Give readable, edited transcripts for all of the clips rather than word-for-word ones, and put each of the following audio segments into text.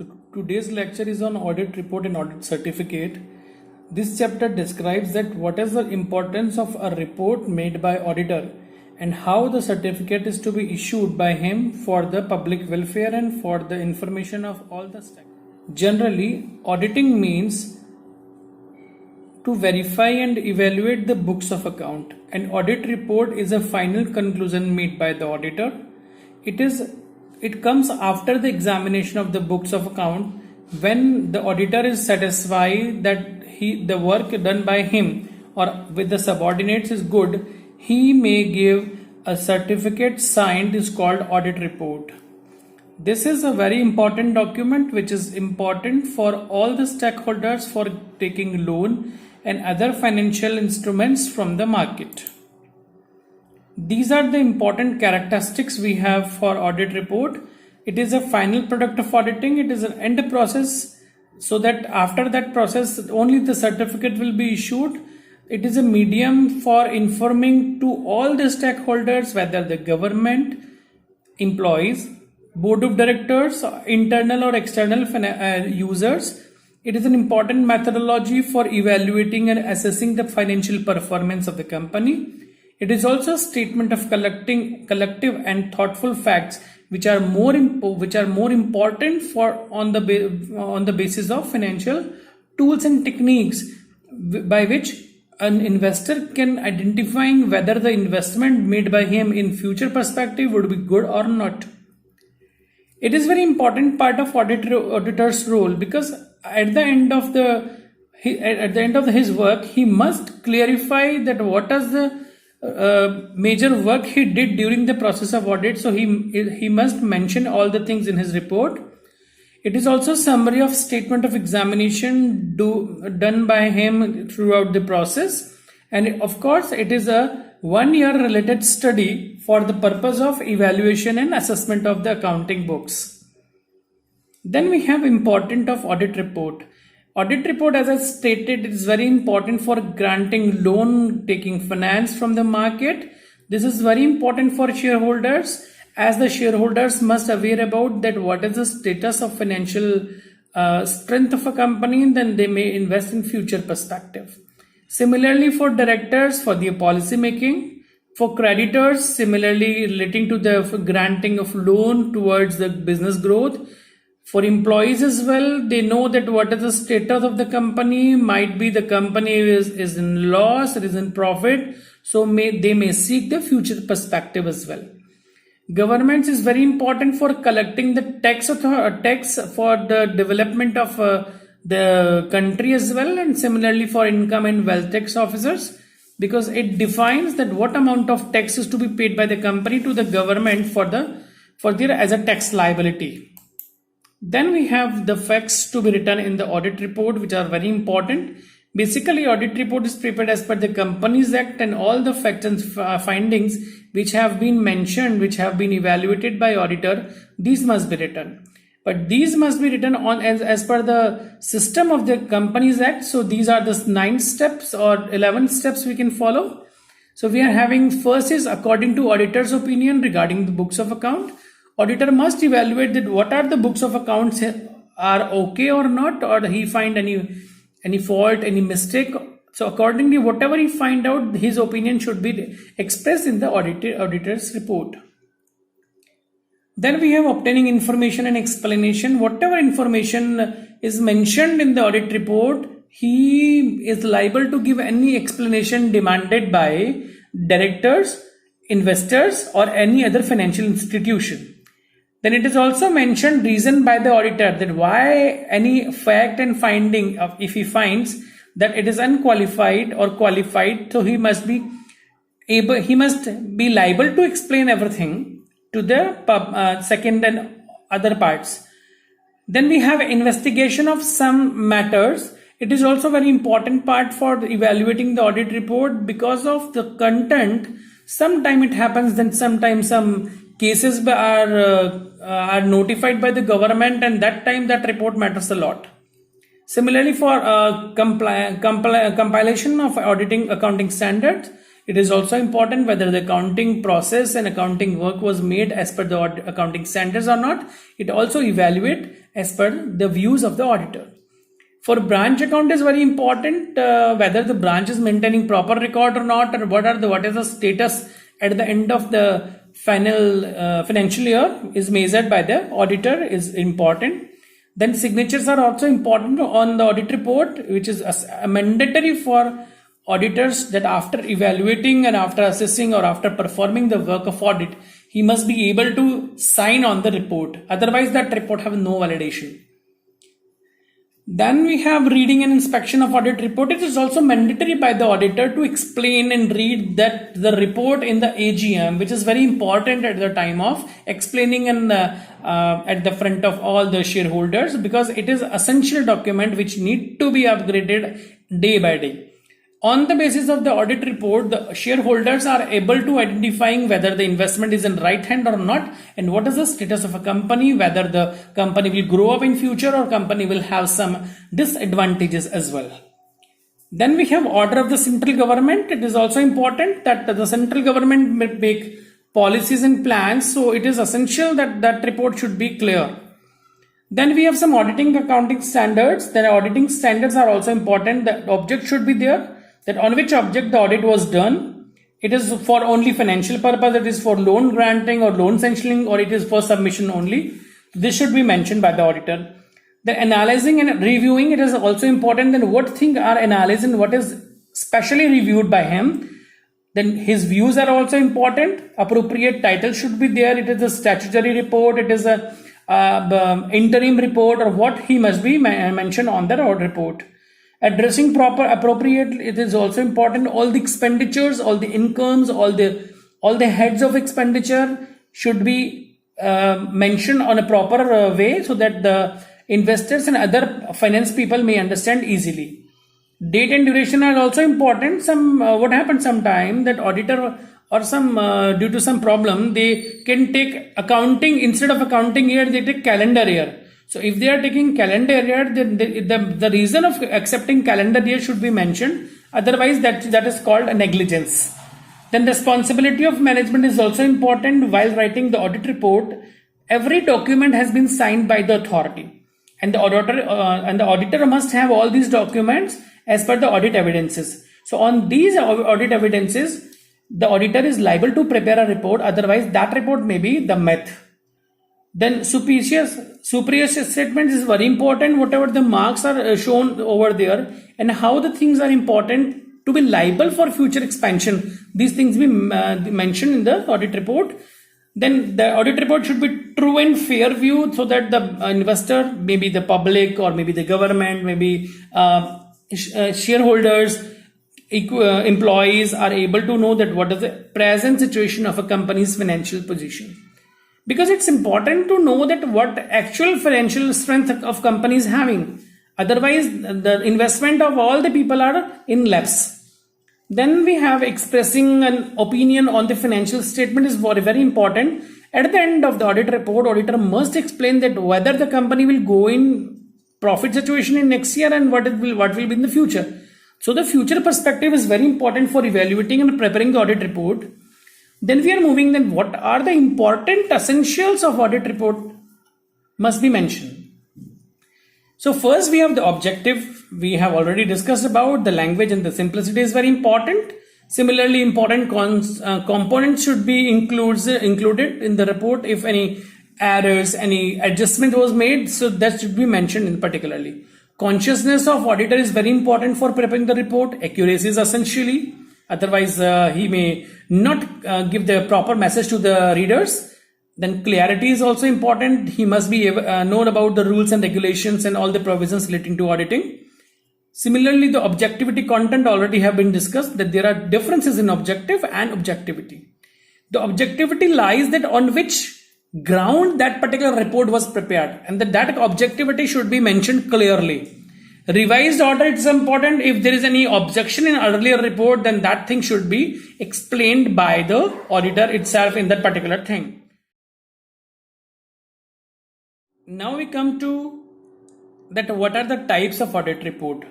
So today's lecture is on audit report and audit certificate. This chapter describes that what is the importance of a report made by auditor and how the certificate is to be issued by him for the public welfare and for the information of all the staff. Generally, auditing means to verify and evaluate the books of account. An audit report is a final conclusion made by the auditor. It comes after the examination of the books of account when the auditor is satisfied that the work done by him or with the subordinates is good. He may give a certificate signed is called audit report. This is a very important document which is important for all the stakeholders for taking loan and other financial instruments from the market. These are the important characteristics we have for audit report. It is a final product of auditing. It is an end process, so that after that process only the certificate will be issued. It is a medium for informing to all the stakeholders, whether the government, employees, board of directors, internal or external users. It is an important methodology for evaluating and assessing the financial performance of the company. It is also a statement of collective and thoughtful facts which are more important for on the basis of financial tools and techniques by which an investor can identify whether the investment made by him in future perspective would be good or not. It is very important part of auditor's role, because at the end of his work he must clarify that what is the major work he did during the process of audit. So he must mention all the things in his report. It is also a summary of statement of examination done by him throughout the process, and of course it is a 1 year related study for the purpose of evaluation and assessment of the accounting books. Then we have important of audit report. Audit report, as I stated, is very important for granting loan, taking finance from the market. This is very important for shareholders, as the shareholders must aware about that what is the status of financial strength of a company, and then they may invest in future perspective. Similarly, for directors, for the policy making, for creditors, similarly relating to the granting of loan towards the business growth. For employees as well, they know that what is the status of the company. Might be the company is in loss, it is in profit, so they may seek the future perspective as well. Governments is very important for collecting the tax for the development of the country as well, and similarly for income and wealth tax officers, because it defines that what amount of tax is to be paid by the company to the government for their as a tax liability. Then we have the facts to be written in the audit report, which are very important. Basically, audit report is prepared as per the Companies Act, and all the facts and findings which have been mentioned, which have been evaluated by auditor, these must be written. But these must be written on as per the system of the Companies Act. So these are the 9 steps or 11 steps we can follow. So we are having, first is according to auditor's opinion regarding the books of account. Auditor must evaluate that what are the books of accounts are okay or not, or he find any fault, any mistake. So accordingly, whatever he find out, his opinion should be expressed in the auditor's report. Then we have obtaining information and explanation. Whatever information is mentioned in the audit report, he is liable to give any explanation demanded by directors, investors, or any other financial institution. Then it is also mentioned reason by the auditor that why any fact and finding, if he finds that it is unqualified or qualified, so he must be liable to explain everything to the second and other parts. Then we have investigation of some matters. It is also very important part for evaluating the audit report because of the content. Sometime it happens that sometimes some cases are notified by the government, and that time that report matters a lot. Similarly, for compilation of auditing accounting standards, it is also important whether the accounting process and accounting work was made as per the accounting standards or not. It also evaluate as per the views of the auditor. For branch account is very important, whether the branch is maintaining proper record or not, or what is the status at the end of the final financial year is measured by the auditor is important. Then signatures are also important on the audit report, which is mandatory for auditors, that after evaluating and after assessing or after performing the work of audit, he must be able to sign on the report. Otherwise, that report have no validation. Then we have reading and inspection of audit report. It is also mandatory by the auditor to explain and read that the report in the AGM, which is very important at the time of explaining and at the front of all the shareholders, because it is essential document which need to be upgraded day by day. On the basis of the audit report, the shareholders are able to identifying whether the investment is in right hand or not, and what is the status of a company, whether the company will grow up in future or company will have some disadvantages as well. Then we have order of the central government. It is also important that the central government make policies and plans, so it is essential that that report should be clear. Then we have some auditing accounting standards. The auditing standards are also important. The object should be there, that on which object the audit was done. It is for only financial purpose, it is for loan granting or loan sanctioning, or it is for submission only. This should be mentioned by the auditor. The analyzing and reviewing, it is also important that what things are analyzed and what is specially reviewed by him. Then his views are also important. Appropriate title should be there. It is a statutory report, it is a interim report, or what he must be mentioned on the audit report. Addressing proper appropriate, it is also important. All the expenditures, all the incomes, all the heads of expenditure should be mentioned on a proper way, so that the investors and other finance people may understand easily. Date and duration are also important. What happens sometime that auditor or some due to some problem, they can take accounting, instead of accounting year they take calendar year. So if they are taking calendar year, then the reason of accepting calendar year should be mentioned. Otherwise, that is called a negligence. Then responsibility of management is also important. While writing the audit report, every document has been signed by the authority, and the auditor must have all these documents as per the audit evidences. So on these audit evidences, the auditor is liable to prepare a report. Otherwise, that report may be the myth. Then superior statement is very important. Whatever the marks are shown over there, and how the things are important to be liable for future expansion, these things be mentioned in the audit report. Then the audit report should be true and fair view, so that the investor, maybe the public or maybe the government, maybe shareholders, employees are able to know that what is the present situation of a company's financial position. Because it's important to know that what actual financial strength of company is having. Otherwise, the investment of all the people are in lapse. Then we have expressing an opinion on the financial statement is very, very important. At the end of the audit report, auditor must explain that whether the company will go in profit situation in next year and what will be in the future. So the future perspective is very important for evaluating and preparing the audit report. Then we are moving, then what are the important essentials of audit report must be mentioned. So first we have the objective. We have already discussed about the language, and the simplicity is very important. Similarly, important components should be included in the report. If any errors, any adjustment was made, so that should be mentioned in particularly. Consciousness of auditor is very important for preparing the report. Accuracy is essentially. Otherwise, he may not give the proper message to the readers. Then clarity is also important. He must be known about the rules and regulations and all the provisions relating to auditing. Similarly, the objectivity content already have been discussed, that there are differences in objective and objectivity. The objectivity lies that on which ground that particular report was prepared, and that objectivity should be mentioned clearly. Revised audit is important. If there is any objection in earlier report, then that thing should be explained by the auditor itself in that particular thing. Now we come to that what are the types of audit report.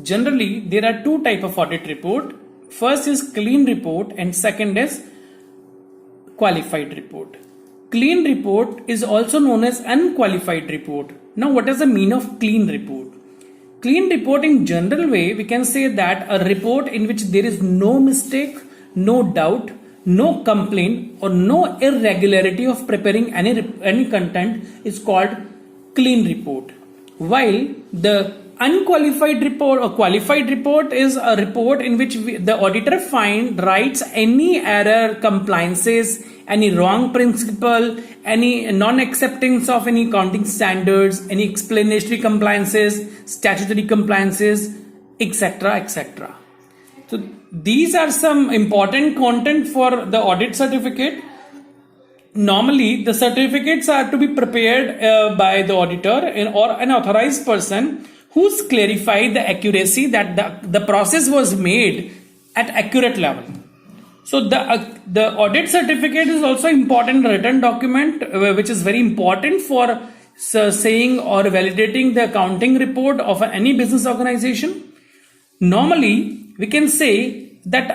Generally, there are two types of audit report. First is clean report and second is qualified report. Clean report is also known as unqualified report. Now, what is the mean of clean report? Clean report in general way, we can say that a report in which there is no mistake, no doubt, no complaint or no irregularity of preparing any content is called clean report. While the unqualified report or qualified report is a report in which the auditor writes any error, compliances, any wrong principle, any non-acceptance of any accounting standards, any explanatory compliances, statutory compliances, etc., etc. So these are some important content for the audit certificate. Normally, the certificates are to be prepared by the auditor or an authorized person who's clarified the accuracy that the process was made at accurate level. So the audit certificate is also important written document which is very important for saying or validating the accounting report of any business organization. Normally, we can say that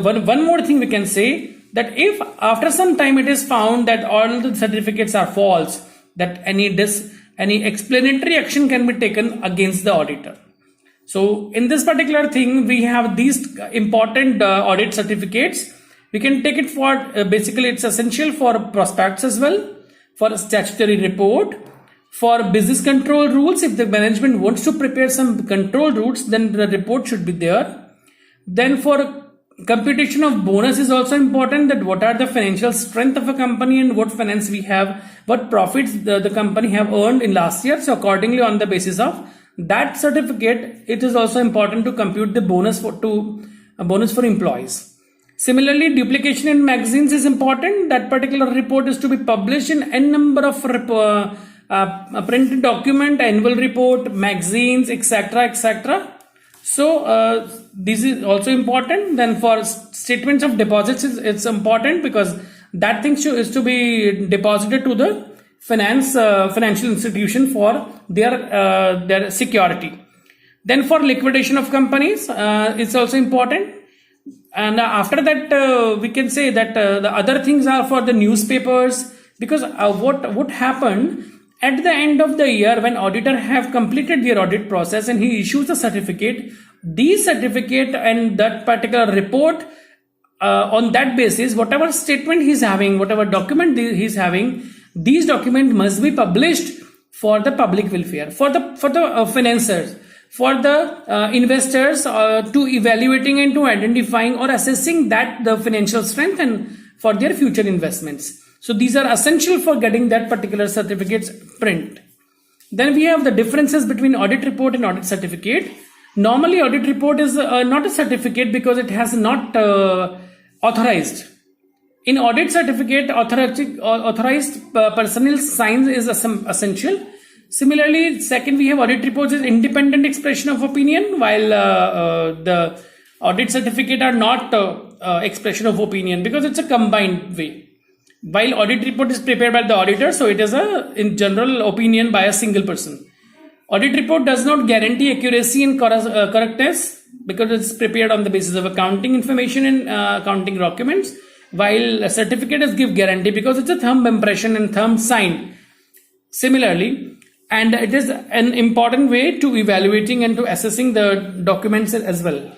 one more thing we can say that if after some time it is found that all the certificates are false, that any explanatory action can be taken against the auditor. So in this particular thing, we have these important audit certificates. We can take it for basically it's essential for prospects as well, for a statutory report, for business control rules. If the management wants to prepare some control rules, then the report should be there. Then for computation of bonus is also important, that what are the financial strength of a company and what finance we have, what profits the company have earned in last year. So accordingly, on the basis of that certificate, it is also important to compute the bonus for employees. Similarly, duplication in magazines is important. That particular report is to be published in n number of printed document, annual report, magazines, etc., etc. So this is also important. Then for statements of deposits, it's important because that thing is to be deposited to the financial institution for their security. Then for liquidation of companies, it's also important. And after that, we can say that the other things are for the newspapers, because what happened at the end of the year when auditor have completed their audit process and he issues a certificate, these certificate and that particular report, on that basis, whatever statement he's having, whatever document he's having, these documents must be published for the public welfare, for the financiers, for the investors, to evaluating and to identifying or assessing that the financial strength and for their future investments. So these are essential for getting that particular certificates print. Then we have the differences between audit report and audit certificate. Normally, audit report is not a certificate because it has not authorized. In audit certificate, authorized personnel signs is essential. Similarly, second, we have audit reports is independent expression of opinion, while the audit certificate are not expression of opinion because it's a combined way. While audit report is prepared by the auditor, so it is in general opinion by a single person. Audit report does not guarantee accuracy and correctness because it's prepared on the basis of accounting information and accounting documents, while a certificate is give guarantee because it's a thumb impression and thumb sign. Similarly, and it is an important way to evaluating and to assessing the documents as well.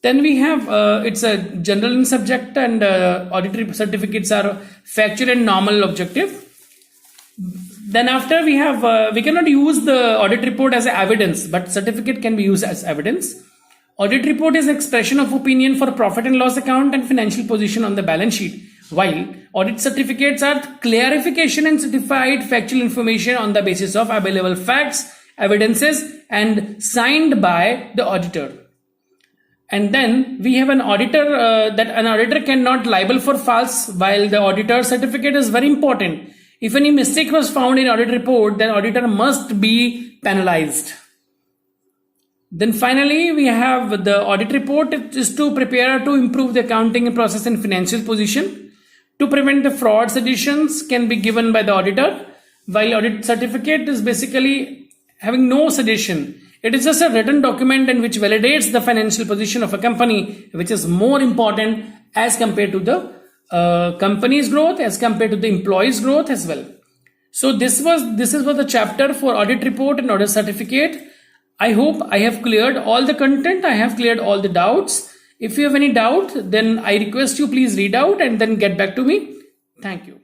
Then we have, it's a general in subject, and audit certificates are factual and normal objective. Then after we have, we cannot use the audit report as evidence, but certificate can be used as evidence. Audit report is expression of opinion for profit and loss account and financial position on the balance sheet, while audit certificates are clarification and certified factual information on the basis of available facts, evidences, and signed by the auditor. And then we have an auditor, that an auditor cannot liable for false, while the auditor certificate is very important. If any mistake was found in audit report, then auditor must be penalized. Then finally, we have the audit report is to prepare to improve the accounting process and financial position. To prevent the fraud, seditions can be given by the auditor, while audit certificate is basically having no sedition. It is just a written document and which validates the financial position of a company, which is more important as compared to the company's growth, as compared to the employees' growth as well. So this is for the chapter for audit report and audit certificate. I hope I have cleared all the content. I have cleared all the doubts. If you have any doubt, then I request you please read out and then get back to me. Thank you.